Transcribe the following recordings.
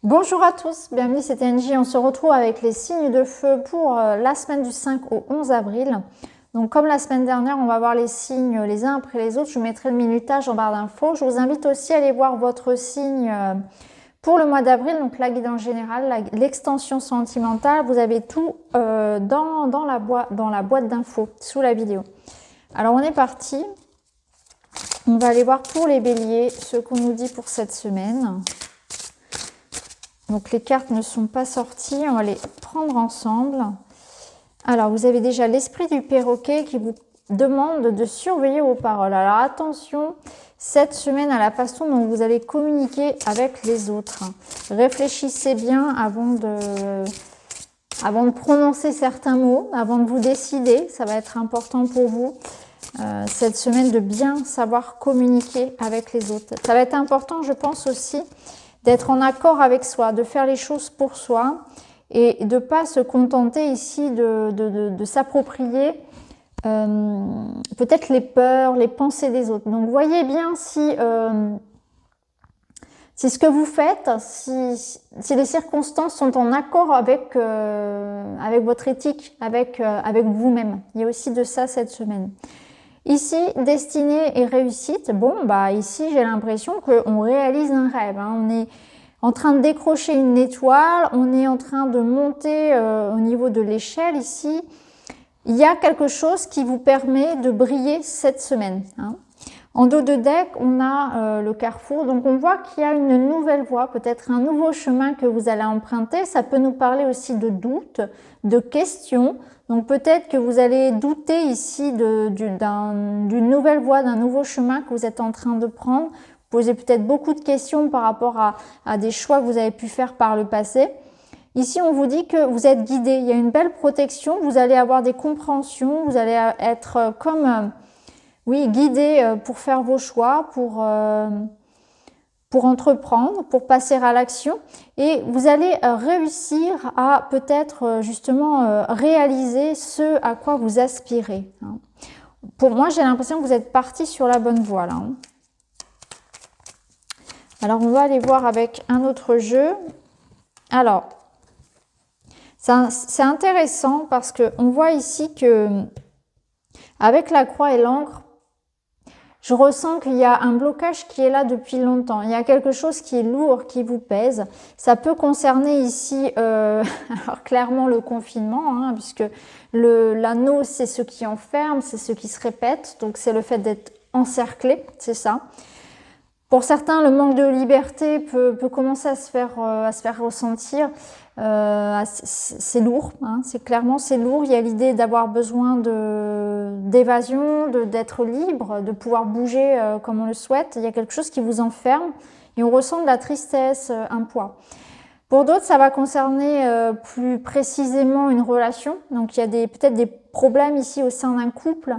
Bonjour à tous, bienvenue, c'est TNJ. On se retrouve avec les signes de feu pour la semaine du 5 au 11 avril. Donc comme la semaine dernière, on va voir les signes les uns après les autres. Je vous mettrai le minutage en barre d'infos. Je vous invite aussi à aller voir votre signe pour le mois d'avril, donc la guidance générale, l'extension sentimentale. Vous avez tout dans la boîte d'infos sous la vidéo. Alors on est parti. On va aller voir pour les béliers ce qu'on nous dit pour cette semaine. Donc les cartes ne sont pas sorties, on va les prendre ensemble. Alors vous avez déjà l'esprit du perroquet qui vous demande de surveiller vos paroles. Alors attention cette semaine à la façon dont vous allez communiquer avec les autres. Réfléchissez bien avant de prononcer certains mots, avant de vous décider. Ça va être important pour vous cette semaine de bien savoir communiquer avec les autres. Ça va être important, je pense aussi, d'être en accord avec soi, de faire les choses pour soi et de ne pas se contenter ici de s'approprier peut-être les peurs, les pensées des autres. Donc voyez bien si ce que vous faites, si les circonstances sont en accord avec votre éthique, avec vous-même. Il y a aussi de ça cette semaine. Ici, destinée et réussite, bon, bah ici j'ai l'impression qu'on réalise un rêve. On est en train de décrocher une étoile, on est en train de monter au niveau de l'échelle ici. Il y a quelque chose qui vous permet de briller cette semaine. En dos de deck, on a le carrefour, donc on voit qu'il y a une nouvelle voie, peut-être un nouveau chemin que vous allez emprunter. Ça peut nous parler aussi de doutes, de questions. Donc peut-être que vous allez douter ici d'une nouvelle voie, d'un nouveau chemin que vous êtes en train de prendre. Vous posez peut-être beaucoup de questions par rapport à des choix que vous avez pu faire par le passé. Ici, on vous dit que vous êtes guidé. Il y a une belle protection. Vous allez avoir des compréhensions. Vous allez être comme, guidé pour faire vos choix, pour entreprendre, pour passer à l'action, et vous allez réussir à peut-être justement réaliser ce à quoi vous aspirez. Pour moi, j'ai l'impression que vous êtes parti sur la bonne voie là. Alors, on va aller voir avec un autre jeu. Alors, c'est intéressant parce qu'on voit ici que avec la croix et l'encre, je ressens qu'il y a un blocage qui est là depuis longtemps. Il y a quelque chose qui est lourd, qui vous pèse. Ça peut concerner ici, alors clairement le confinement, puisque l'anneau, c'est ce qui enferme, c'est ce qui se répète. Donc c'est le fait d'être encerclé, c'est ça. Pour certains, le manque de liberté peut commencer à se faire ressentir. C'est lourd, c'est lourd. Il y a l'idée d'avoir besoin d'évasion, d'être libre, de pouvoir bouger comme on le souhaite. Il y a quelque chose qui vous enferme et on ressent de la tristesse, un poids. Pour d'autres, ça va concerner plus précisément une relation. Donc il y a peut-être des problèmes ici au sein d'un couple,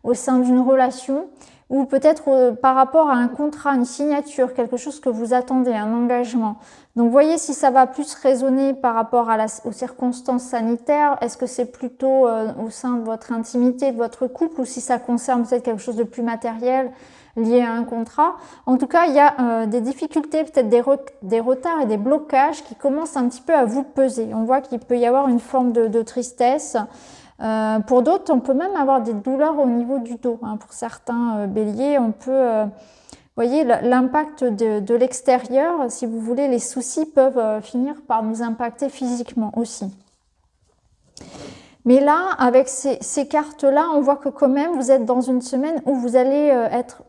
au sein d'une relation, ou peut-être par rapport à un contrat, une signature, quelque chose que vous attendez, un engagement. Donc voyez si ça va plus résonner par rapport aux circonstances sanitaires. Est-ce que c'est plutôt au sein de votre intimité, de votre couple, ou si ça concerne peut-être quelque chose de plus matériel lié à un contrat. En tout cas, il y a des difficultés, peut-être des retards et des blocages qui commencent un petit peu à vous peser. On voit qu'il peut y avoir une forme de tristesse. Pour d'autres, on peut même avoir des douleurs au niveau du dos. Pour certains béliers, on peut... voyez, l'impact de l'extérieur, si vous voulez, les soucis peuvent finir par nous impacter physiquement aussi. Mais là, avec ces cartes-là, on voit que quand même, vous êtes dans une semaine où vous allez être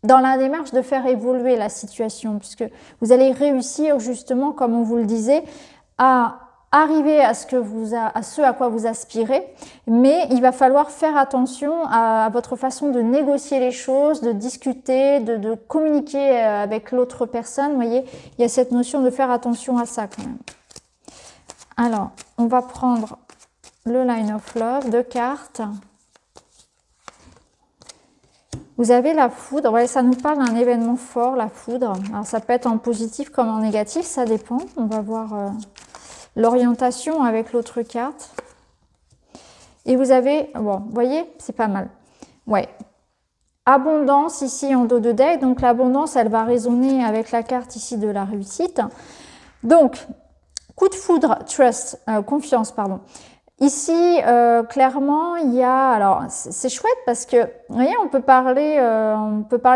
dans la démarche de faire évoluer la situation, puisque vous allez réussir justement, comme on vous le disait, à arriver à ce à quoi vous aspirez, mais il va falloir faire attention à votre façon de négocier les choses, de discuter, de communiquer avec l'autre personne. Vous voyez, il y a cette notion de faire attention à ça quand même. Alors, on va prendre le Line of Love, 2 cartes. Vous avez la foudre. Ouais, ça nous parle d'un événement fort, la foudre. Alors, ça peut être en positif comme en négatif, ça dépend. On va voir l'orientation avec l'autre carte. Et vous avez, bon, vous voyez, c'est pas mal. Ouais. Abondance ici en dos de deck. Donc l'abondance, elle va résonner avec la carte ici de la réussite. Donc, coup de foudre, trust, confiance, pardon. Ici, clairement, il y a, alors c'est chouette parce que, vous voyez, on peut parler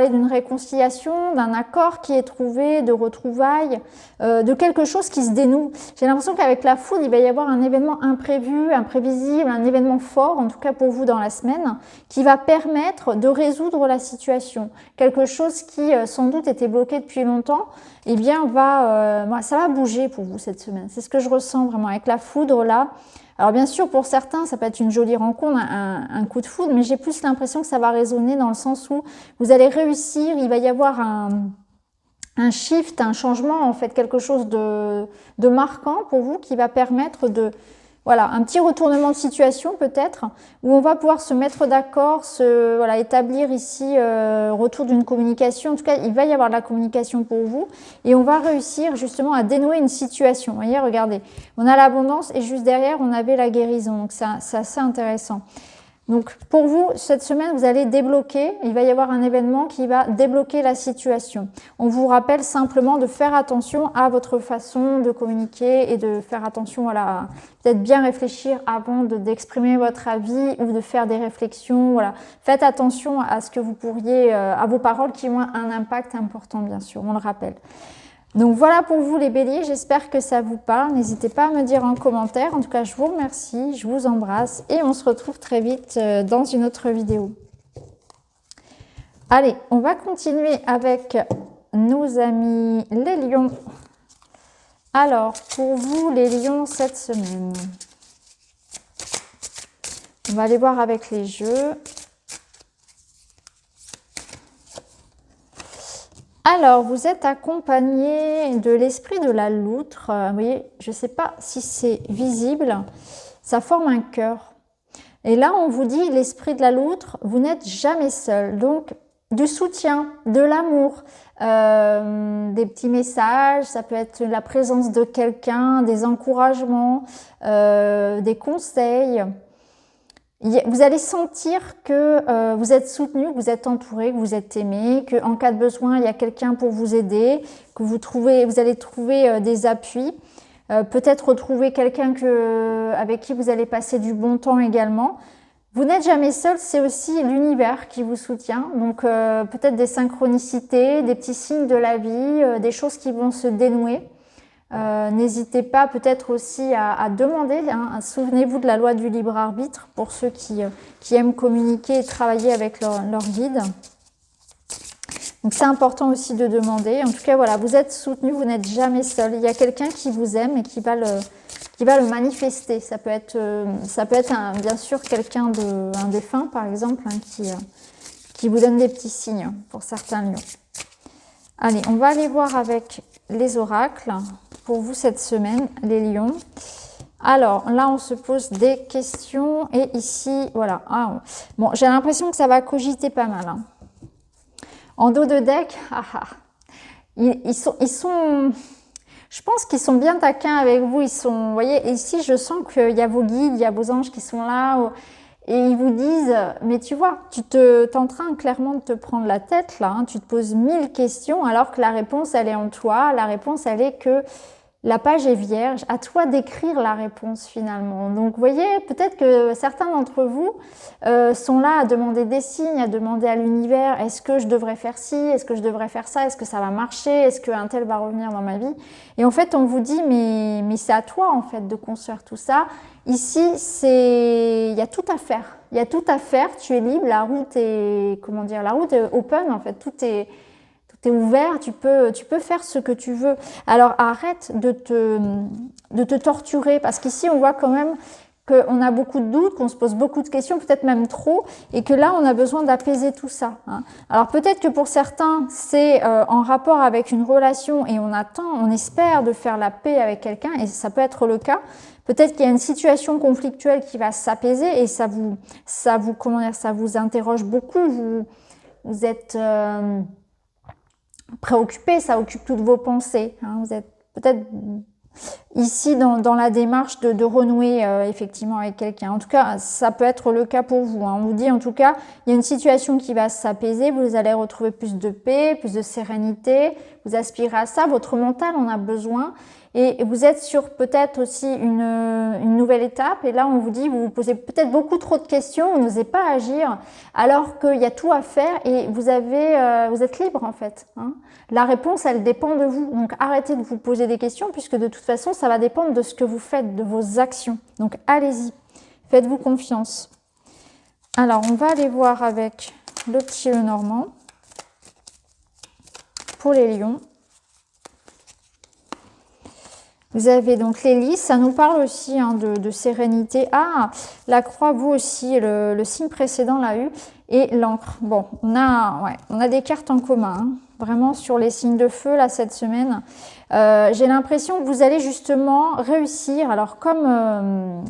d'une réconciliation, d'un accord qui est trouvé, de retrouvailles, de quelque chose qui se dénoue. J'ai l'impression qu'avec la foudre, il va y avoir un événement imprévu, imprévisible, un événement fort, en tout cas pour vous dans la semaine, qui va permettre de résoudre la situation. Quelque chose qui, sans doute, était bloqué depuis longtemps, eh bien, ça va bouger pour vous cette semaine. C'est ce que je ressens vraiment avec la foudre là. Alors bien sûr, pour certains, ça peut être une jolie rencontre, un coup de foudre, mais j'ai plus l'impression que ça va résonner dans le sens où vous allez réussir, il va y avoir un shift, un changement, en fait, quelque chose de marquant pour vous qui va permettre de... Voilà, un petit retournement de situation peut-être, où on va pouvoir se mettre d'accord, voilà, établir ici retour d'une communication. En tout cas, il va y avoir de la communication pour vous et on va réussir justement à dénouer une situation. Vous voyez, regardez, on a l'abondance et juste derrière, on avait la guérison. Donc, c'est assez intéressant. Donc, pour vous, cette semaine, vous allez débloquer. Il va y avoir un événement qui va débloquer la situation. On vous rappelle simplement de faire attention à votre façon de communiquer et de faire attention à peut-être bien réfléchir avant d'exprimer votre avis ou de faire des réflexions. Voilà. Faites attention à ce que vous pourriez, à vos paroles qui ont un impact important, bien sûr, on le rappelle. Donc voilà pour vous les béliers, j'espère que ça vous parle. N'hésitez pas à me dire en commentaire. En tout cas, je vous remercie, je vous embrasse et on se retrouve très vite dans une autre vidéo. Allez, on va continuer avec nos amis les lions. Alors, pour vous les lions cette semaine, on va aller voir avec les jeux. Alors, vous êtes accompagné de l'esprit de la loutre. Vous voyez, je ne sais pas si c'est visible. Ça forme un cœur. Et là, on vous dit, l'esprit de la loutre, vous n'êtes jamais seul. Donc, du soutien, de l'amour, des petits messages, ça peut être la présence de quelqu'un, des encouragements, des conseils. Vous allez sentir que vous êtes soutenu, que vous êtes entouré, que vous êtes aimé, qu'en cas de besoin, il y a quelqu'un pour vous aider, que vous allez trouver des appuis, peut-être retrouver quelqu'un avec qui vous allez passer du bon temps également. Vous n'êtes jamais seul, c'est aussi l'univers qui vous soutient, donc peut-être des synchronicités, des petits signes de la vie, des choses qui vont se dénouer. N'hésitez pas peut-être aussi à demander, hein, souvenez-vous de la loi du libre arbitre pour ceux qui aiment communiquer et travailler avec leur guide. Donc c'est important aussi de demander. En tout cas, voilà, vous êtes soutenu, vous n'êtes jamais seul. Il y a quelqu'un qui vous aime et qui va le manifester. Ça peut être bien sûr quelqu'un un défunt, par exemple, hein, qui vous donne des petits signes pour certains lions. Allez, on va aller voir avec les oracles pour vous cette semaine, les lions. Alors, là, on se pose des questions et ici, voilà. Ah, bon, j'ai l'impression que ça va cogiter pas mal. Hein. En dos de deck, ils sont je pense qu'ils sont bien taquins avec vous. Vous voyez, ici, je sens qu'il y a vos guides, il y a vos anges qui sont là. Et ils vous disent, mais tu vois, t'es en train clairement de te prendre la tête là, hein, tu te poses 1000 questions alors que la réponse elle est en toi, la réponse elle est que la page est vierge, à toi d'écrire la réponse finalement. Donc vous voyez, peut-être que certains d'entre vous sont là à demander des signes, à demander à l'univers, est-ce que je devrais faire ci, est-ce que je devrais faire ça, est-ce que ça va marcher, est-ce qu'un tel va revenir dans ma vie? Et en fait on vous dit, mais c'est à toi en fait de construire tout ça. Ici, il y a tout à faire. Il y a tout à faire, tu es libre, la route est open en fait, tout est ouvert, tu peux faire ce que tu veux. Alors arrête de te torturer parce qu'ici on voit quand même qu'on a beaucoup de doutes, qu'on se pose beaucoup de questions, peut-être même trop, et que là on a besoin d'apaiser tout ça. Hein. Alors peut-être que pour certains c'est en rapport avec une relation et on espère de faire la paix avec quelqu'un et ça peut être le cas. Peut-être qu'il y a une situation conflictuelle qui va s'apaiser et ça vous interroge beaucoup. Vous êtes préoccupé, ça occupe toutes vos pensées. Hein. Vous êtes peut-être ici dans la démarche de renouer effectivement avec quelqu'un. En tout cas, ça peut être le cas pour vous. Hein. On vous dit en tout cas, il y a une situation qui va s'apaiser, vous allez retrouver plus de paix, plus de sérénité, vous aspirez à ça, votre mental en a besoin. Et vous êtes sur peut-être aussi une nouvelle étape. Et là, on vous dit, vous vous posez peut-être beaucoup trop de questions, vous n'osez pas agir, alors qu'il y a tout à faire et vous êtes libre en fait. Hein. La réponse, elle dépend de vous. Donc, arrêtez de vous poser des questions puisque de toute façon, ça va dépendre de ce que vous faites, de vos actions. Donc, allez-y. Faites-vous confiance. Alors, on va aller voir avec le petit Lenormand pour les lions. Vous avez donc les lys, ça nous parle aussi hein, de sérénité. Ah, la croix, vous aussi, le signe précédent l'a eu. Et l'encre. Bon, on a des cartes en commun, hein, vraiment sur les signes de feu, là, cette semaine. J'ai l'impression que vous allez justement réussir, alors comme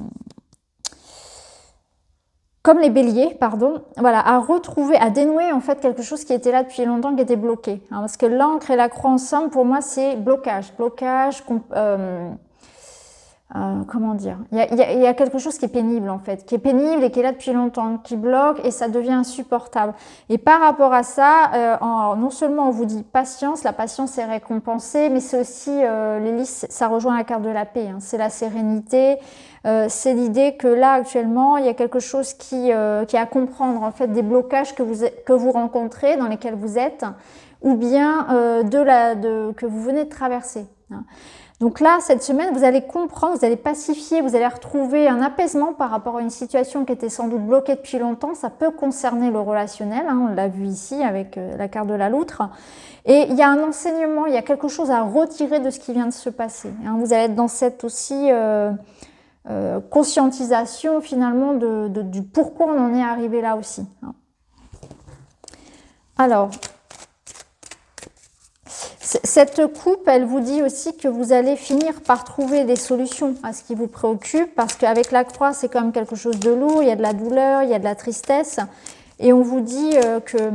les béliers, pardon, voilà, à retrouver, à dénouer en fait quelque chose qui était là depuis longtemps, qui était bloqué. Hein, parce que l'encre et la croix ensemble, pour moi, c'est blocage. Comment dire, il y a quelque chose qui est pénible en fait, qui est pénible et qui est là depuis longtemps, qui bloque et ça devient insupportable. Et par rapport à ça, non seulement on vous dit patience, la patience est récompensée, mais c'est aussi, les lys, ça rejoint la carte de la paix, hein, c'est la sérénité, c'est l'idée que là actuellement, il y a quelque chose qui est à comprendre en fait, des blocages que vous rencontrez, dans lesquels vous êtes, ou bien que vous venez de traverser. Hein. Donc là, cette semaine, vous allez comprendre, vous allez pacifier, vous allez retrouver un apaisement par rapport à une situation qui était sans doute bloquée depuis longtemps. Ça peut concerner le relationnel, hein, on l'a vu ici avec la carte de la loutre. Et il y a un enseignement, il y a quelque chose à retirer de ce qui vient de se passer. Hein. Vous allez être dans cette aussi conscientisation finalement du pourquoi on en est arrivé là aussi. Hein. Alors, cette coupe, elle vous dit aussi que vous allez finir par trouver des solutions à ce qui vous préoccupe, parce qu'avec la croix, c'est quand même quelque chose de lourd, il y a de la douleur, il y a de la tristesse, et on vous dit que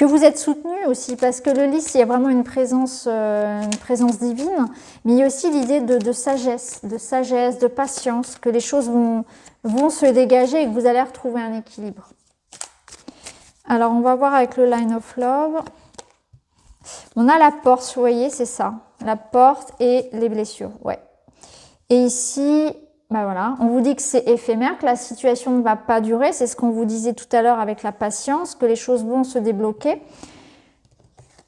vous êtes soutenu aussi, parce que le lys, il y a vraiment une présence divine, mais il y a aussi l'idée de sagesse, de patience, que les choses vont se dégager et que vous allez retrouver un équilibre. Alors, on va voir avec le Line of Love. On a la porte, vous voyez, c'est ça. La porte et les blessures, ouais. Et ici, ben voilà, on vous dit que c'est éphémère, que la situation ne va pas durer. C'est ce qu'on vous disait tout à l'heure avec la patience, que les choses vont se débloquer.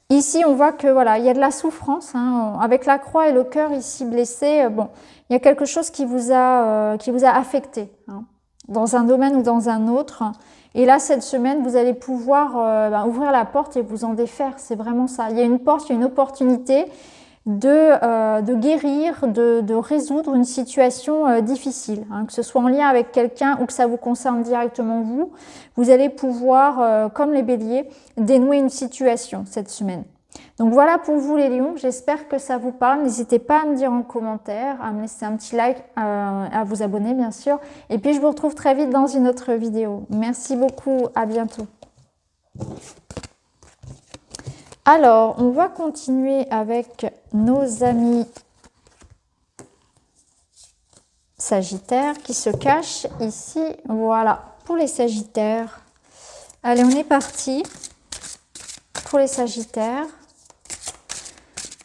Ici, on voit que voilà, il y a de la souffrance. Hein, avec la croix et le cœur ici blessé, bon, il y a quelque chose qui vous a affecté, hein, dans un domaine ou dans un autre. Et là, cette semaine, vous allez pouvoir ouvrir la porte et vous en défaire. C'est vraiment ça. Il y a une porte, il y a une opportunité de guérir, de résoudre une situation difficile. Hein, que ce soit en lien avec quelqu'un ou que ça vous concerne directement vous. Vous allez pouvoir, comme les béliers, dénouer une situation cette semaine. Donc voilà pour vous les lions, j'espère que ça vous parle. N'hésitez pas à me dire en commentaire, à me laisser un petit like, à vous abonner bien sûr. Et puis je vous retrouve très vite dans une autre vidéo. Merci beaucoup, à bientôt. Alors, on va continuer avec nos amis Sagittaires qui se cachent ici. Voilà, pour les Sagittaires. Allez, on est parti pour les Sagittaires.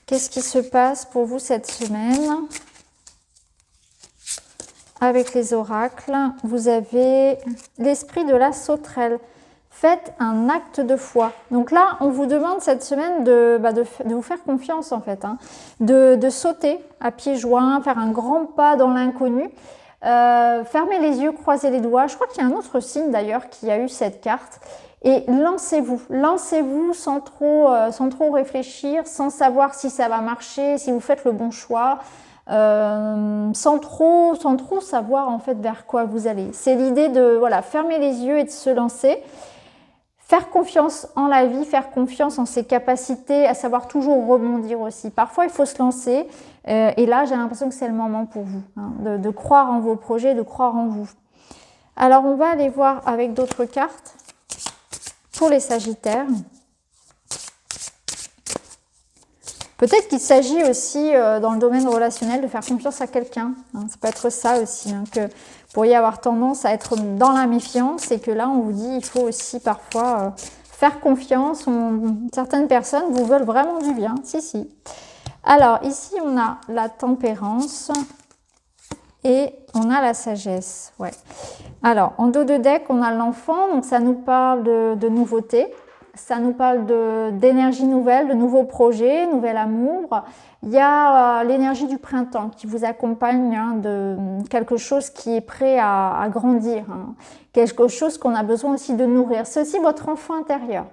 Qu'est-ce qui se passe pour vous cette semaine? Avec les oracles, vous avez l'esprit de la sauterelle. Faites un acte de foi. Donc là, on vous demande cette semaine de vous faire confiance en fait. Hein, de sauter à pieds joints, faire un grand pas dans l'inconnu. Fermez les yeux, croisez les doigts. Je crois qu'il y a un autre signe d'ailleurs qui a eu cette carte. Et lancez-vous sans trop réfléchir, sans savoir si ça va marcher, si vous faites le bon choix, sans trop savoir en fait vers quoi vous allez. C'est l'idée de voilà, fermer les yeux et de se lancer, faire confiance en la vie, faire confiance en ses capacités, à savoir toujours rebondir aussi. Parfois il faut se lancer et là j'ai l'impression que c'est le moment pour vous, hein, de croire en vos projets, de croire en vous. Alors on va aller voir avec d'autres cartes. Pour les Sagittaires, peut-être qu'il s'agit aussi dans le domaine relationnel de faire confiance à quelqu'un. Hein, ça peut être ça aussi, hein, que vous pourriez avoir tendance à être dans la méfiance et que là on vous dit il faut aussi parfois faire confiance. Certaines personnes vous veulent vraiment du bien. Si, si. Alors, ici, on a la tempérance et on a la sagesse. Ouais. Alors, en dos de deck, on a l'enfant. Donc, ça nous parle de nouveautés. Ça nous parle d'énergie nouvelle, de nouveaux projets, nouvel amour. Il y a l'énergie du printemps qui vous accompagne, hein, de quelque chose qui est prêt à grandir, hein. Quelque chose qu'on a besoin aussi de nourrir. C'est aussi votre enfant intérieur.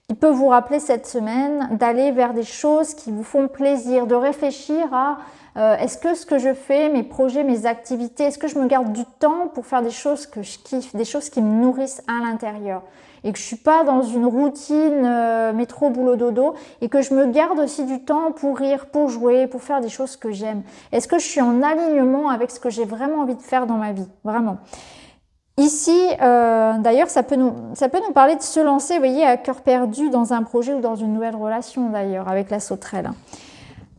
Il peut vous rappeler cette semaine d'aller vers des choses qui vous font plaisir, de réfléchir à est-ce que ce que je fais, mes projets, mes activités, est-ce que je me garde du temps pour faire des choses que je kiffe, des choses qui me nourrissent à l'intérieur et que je suis pas dans une routine métro, boulot, dodo et que je me garde aussi du temps pour rire, pour jouer, pour faire des choses que j'aime. Est-ce que je suis en alignement avec ce que j'ai vraiment envie de faire dans ma vie? Vraiment. Ici, d'ailleurs, ça peut nous parler de se lancer, vous voyez, à cœur perdu dans un projet ou dans une nouvelle relation, d'ailleurs, avec la sauterelle.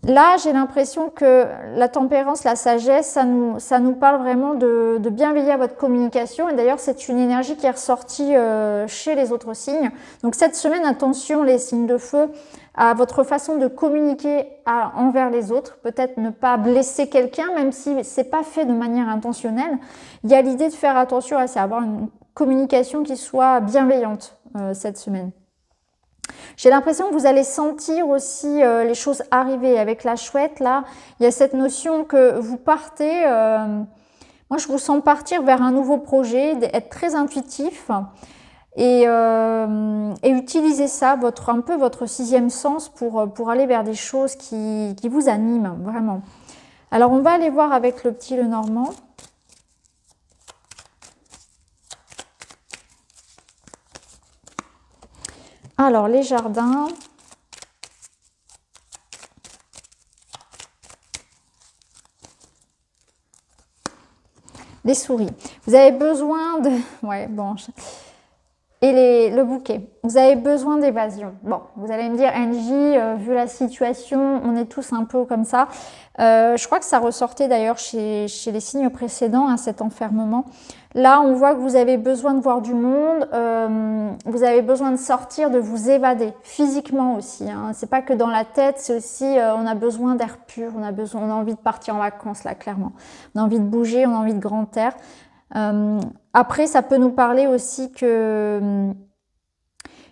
Là, j'ai l'impression que la tempérance, la sagesse, ça nous parle vraiment de bien veiller à votre communication. Et d'ailleurs, c'est une énergie qui est ressortie chez les autres signes. Donc, cette semaine, attention, les signes de feu, à votre façon de communiquer envers les autres. Peut-être ne pas blesser quelqu'un, même si c'est pas fait de manière intentionnelle. Il y a l'idée de faire attention à ça, avoir une communication qui soit bienveillante cette semaine. J'ai l'impression que vous allez sentir aussi les choses arriver avec la chouette. Là, il y a cette notion que vous partez. Moi, je vous sens partir vers un nouveau projet, être très intuitif et utiliser ça, un peu votre sixième sens pour aller vers des choses qui vous animent vraiment. Alors, on va aller voir avec le petit Lenormand. Alors, les jardins. Les souris. Vous avez besoin de... Ouais, bon. Et le bouquet. Vous avez besoin d'évasion. Bon, vous allez me dire, Angie, vu la situation, on est tous un peu comme ça. Je crois que ça ressortait d'ailleurs chez les signes précédents, hein, cet enfermement. Là, on voit que vous avez besoin de voir du monde, vous avez besoin de sortir, de vous évader, physiquement aussi, hein. C'est pas que dans la tête, c'est aussi, on a besoin d'air pur, on a envie de partir en vacances, là, clairement. On a envie de bouger, on a envie de grand air. Après, ça peut nous parler aussi que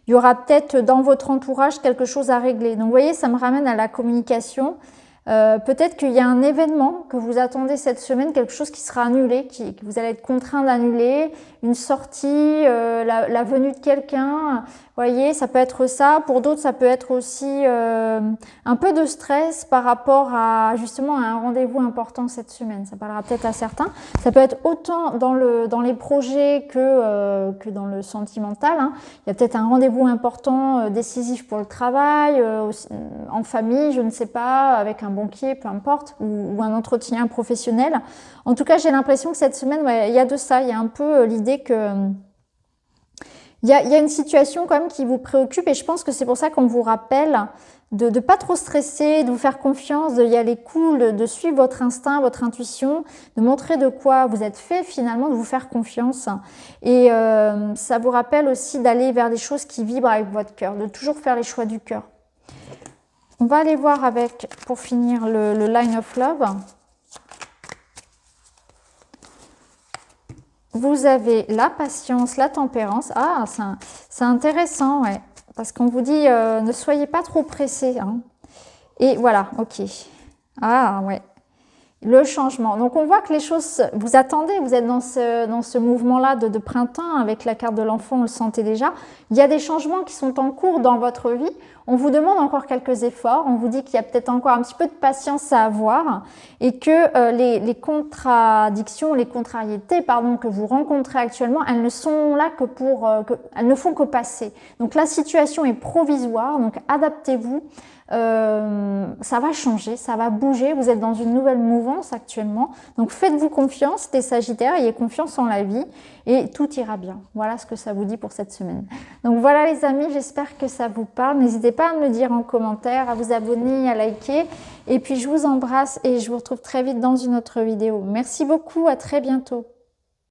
il y aura peut-être dans votre entourage quelque chose à régler. Donc, vous voyez, ça me ramène à la communication. Peut-être qu'il y a un événement que vous attendez cette semaine, quelque chose qui sera annulé, que vous allez être contraint d'annuler, une sortie, la venue de quelqu'un. Vous voyez, ça peut être ça. Pour d'autres, ça peut être aussi un peu de stress par rapport à justement à un rendez-vous important cette semaine. Ça parlera peut-être à certains. Ça peut être autant dans les projets que dans le sentimental, hein. Il y a peut-être un rendez-vous important, décisif pour le travail, en famille, je ne sais pas, avec un banquier, peu importe, ou un entretien professionnel. En tout cas, j'ai l'impression que cette semaine, ouais, il y a de ça. Il y a un peu l'idée que il y a une situation quand même qui vous préoccupe et je pense que c'est pour ça qu'on vous rappelle de ne pas trop stresser, de vous faire confiance, d'y aller cool, de suivre votre instinct, votre intuition, de montrer de quoi vous êtes fait finalement, de vous faire confiance. Et ça vous rappelle aussi d'aller vers des choses qui vibrent avec votre cœur, de toujours faire les choix du cœur. On va aller voir avec, pour finir, le Line of Love. Vous avez la patience, la tempérance. Ah, c'est intéressant, ouais. Parce qu'on vous dit, ne soyez pas trop pressés, hein. Et voilà, ok. Ah, ouais. Le changement. Donc, on voit que les choses, vous attendez, vous êtes dans ce mouvement-là de printemps avec la carte de l'enfant, on le sentait déjà. Il y a des changements qui sont en cours dans votre vie. On vous demande encore quelques efforts. On vous dit qu'il y a peut-être encore un petit peu de patience à avoir et que les contradictions, les contrariétés, pardon, que vous rencontrez actuellement, elles ne sont là que elles ne font que passer. Donc, la situation est provisoire. Donc, adaptez-vous. Ça va changer, ça va bouger, vous êtes dans une nouvelle mouvance actuellement, donc faites-vous confiance les Sagittaires, ayez confiance en la vie et tout ira bien. Voilà ce que ça vous dit pour cette semaine. Donc voilà les amis, j'espère que ça vous parle, n'hésitez pas à me le dire en commentaire, à vous abonner, à liker et puis je vous embrasse et je vous retrouve très vite dans une autre vidéo. Merci beaucoup, à très bientôt.